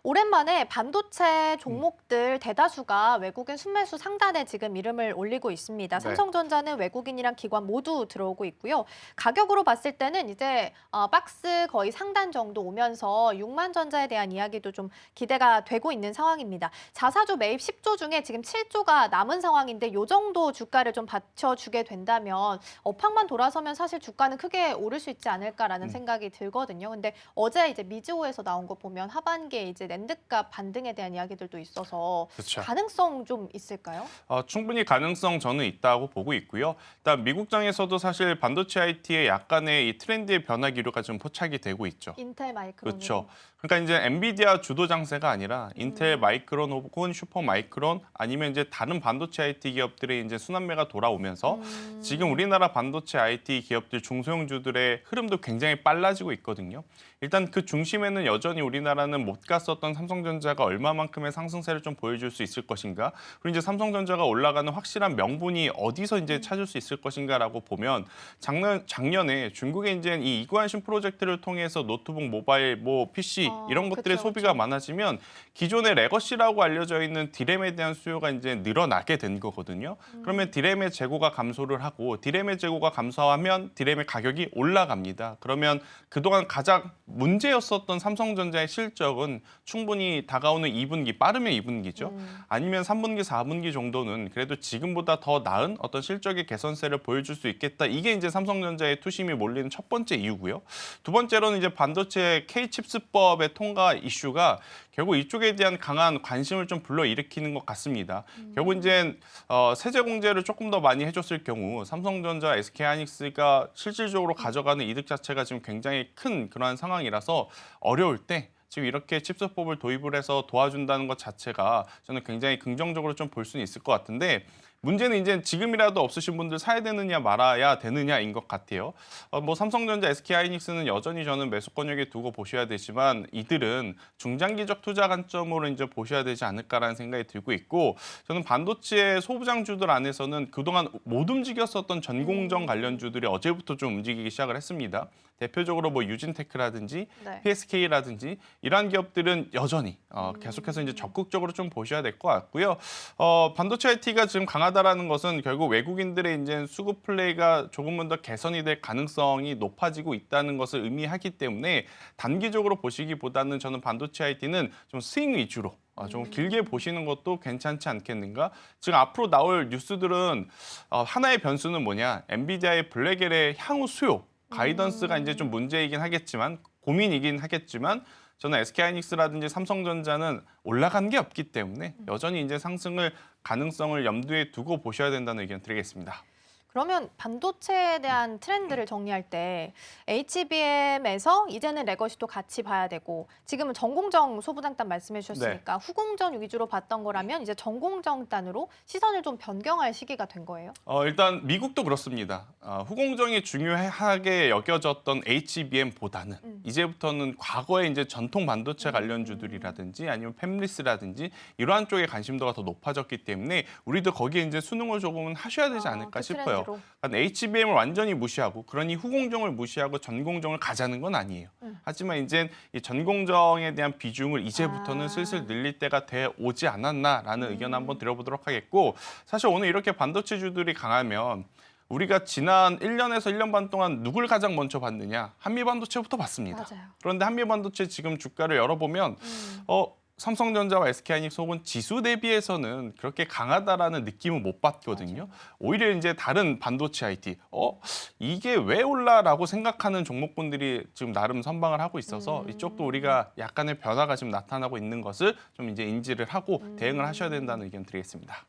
오랜만에 반도체 종목들 대다수가 외국인 순매수 상단에 지금 이름을 올리고 있습니다. 네. 삼성전자는 외국인이랑 기관 모두 들어오고 있고요. 가격으로 봤을 때는 이제 박스 거의 상단 정도 오면서 6만 전자에 대한 이야기도 좀 기대가 되고 있는 상황입니다. 자사주 매입 10조 중에 지금 7조가 남은 상황인데 이 정도 주가를 좀 받쳐주게 된다면 업황만 돌아서면 사실 주가는 크게 오를 수 있지 않을까라는 생각이 들거든요. 근데 어제 이제 미즈호에서 나온 거 보면 하반기에 이제 랜드값 반등에 대한 이야기들도 있어서 그렇죠. 가능성 좀 있을까요? 충분히 가능성 저는 있다고 보고 있고요. 일단 미국장에서도 사실 반도체 IT의 약간의 이 트렌드의 변화 기류가 좀 포착이 되고 있죠. 인텔 마이크론으로. 그렇죠. 그러니까 이제 엔비디아 주도 장세가 아니라 인텔 마이크론 혹은 슈퍼 마이크론 아니면 이제 다른 반도체 IT 기업들의 이제 순환매가 돌아오면서 지금 우리나라 반도체 IT 기업들 중소형주들의 흐름도 굉장히 빨라지고 있거든요. 일단 그 중심에는 여전히 우리나라는 못 갔었던 삼성전자가 얼마만큼의 상승세를 좀 보여줄 수 있을 것인가. 그리고 이제 삼성전자가 올라가는 확실한 명분이 어디서 이제 찾을 수 있을 것인가라고 보면 작년에 중국에 이제 이 이구안신 프로젝트를 통해서 노트북, 모바일, 뭐 PC 이런 것들의 그쵸, 소비가 그쵸. 많아지면 기존의 레거시라고 알려져 있는 디램에 대한 수요가 이제 늘어나게 된 거거든요. 그러면 디램의 재고가 감소를 하고 디램의 재고가 감소하면 디램의 가격이 올라갑니다. 그러면 그동안 가장 문제였었던 삼성전자의 실적은 충분히 다가오는 2분기, 빠르면 2분기죠. 아니면 3분기, 4분기 정도는 그래도 지금보다 더 나은 어떤 실적의 개선세를 보여줄 수 있겠다. 이게 이제 삼성전자의 투심이 몰리는 첫 번째 이유고요. 두 번째로는 이제 반도체 K칩스법의 통과 이슈가 결국 이쪽에 대한 강한 관심을 좀 불러일으키는 것 같습니다. 결국 이제 세제 공제를 조금 더 많이 해줬을 경우 삼성전자, SK하이닉스가 실질적으로 가져가는 이득 자체가 지금 굉장히 큰 그러한 상황이라서 어려울 때 지금 이렇게 칩스법을 도입을 해서 도와준다는 것 자체가 저는 굉장히 긍정적으로 좀 볼 수는 있을 것 같은데 문제는 이제 지금이라도 없으신 분들 사야 되느냐 말아야 되느냐인 것 같아요. 뭐 삼성전자, SK하이닉스는 여전히 저는 매수권역에 두고 보셔야 되지만 이들은 중장기적 투자 관점으로 이제 보셔야 되지 않을까라는 생각이 들고 있고 저는 반도체 소부장주들 안에서는 그동안 못 움직였었던 전공정 관련주들이 어제부터 좀 움직이기 시작을 했습니다. 대표적으로 뭐 유진테크라든지 네. PSK라든지 이러한 기업들은 여전히 계속해서 이제 적극적으로 좀 보셔야 될 것 같고요. 반도체 IT가 지금 강하다라는 것은 결국 외국인들의 이제 수급 플레이가 조금은 더 개선이 될 가능성이 높아지고 있다는 것을 의미하기 때문에 단기적으로 보시기보다는 저는 반도체 IT는 좀 스윙 위주로 좀 길게 보시는 것도 괜찮지 않겠는가? 지금 앞으로 나올 뉴스들은 하나의 변수는 뭐냐? 엔비디아의 블랙엘의 향후 수요. 가이던스가 이제 좀 문제이긴 하겠지만 고민이긴 하겠지만 저는 SK하이닉스라든지 삼성전자는 올라간 게 없기 때문에 여전히 이제 상승을 가능성을 염두에 두고 보셔야 된다는 의견 드리겠습니다. 그러면 반도체에 대한 트렌드를 정리할 때 HBM에서 이제는 레거시도 같이 봐야 되고 지금은 전공정 소부장단 말씀해 주셨으니까 후공정 위주로 봤던 거라면 이제 전공정단으로 시선을 좀 변경할 시기가 된 거예요? 일단 미국도 그렇습니다. 후공정이 중요하게 여겨졌던 HBM보다는 이제부터는 과거에 이제 전통 반도체 관련주들이라든지 아니면 팹리스라든지 이러한 쪽에 관심도가 더 높아졌기 때문에 우리도 거기에 이제 수능을 조금은 하셔야 되지 않을까 그 싶어요. 트렌드로. 그러니까 HBM을 완전히 무시하고 그러니 후공정을 무시하고 전공정을 가자는 건 아니에요. 하지만 이제 이 전공정에 대한 비중을 이제부터는 슬슬 늘릴 때가 돼 오지 않았나라는 의견 한번 드려보도록 하겠고 사실 오늘 이렇게 반도체주들이 강하면 우리가 지난 1년에서 1년 반 동안 누굴 가장 먼저 봤느냐? 한미반도체부터 봤습니다. 맞아요. 그런데 한미반도체 지금 주가를 열어보면 삼성전자와 SK하이닉스 혹은 지수 대비해서는 그렇게 강하다라는 느낌은 못 받거든요. 오히려 이제 다른 반도체 IT, 이게 왜 올라라고 생각하는 종목군들이 지금 나름 선방을 하고 있어서 이쪽도 우리가 약간의 변화가 지금 나타나고 있는 것을 좀 이제 인지를 하고 대응을 하셔야 된다는 의견 드리겠습니다.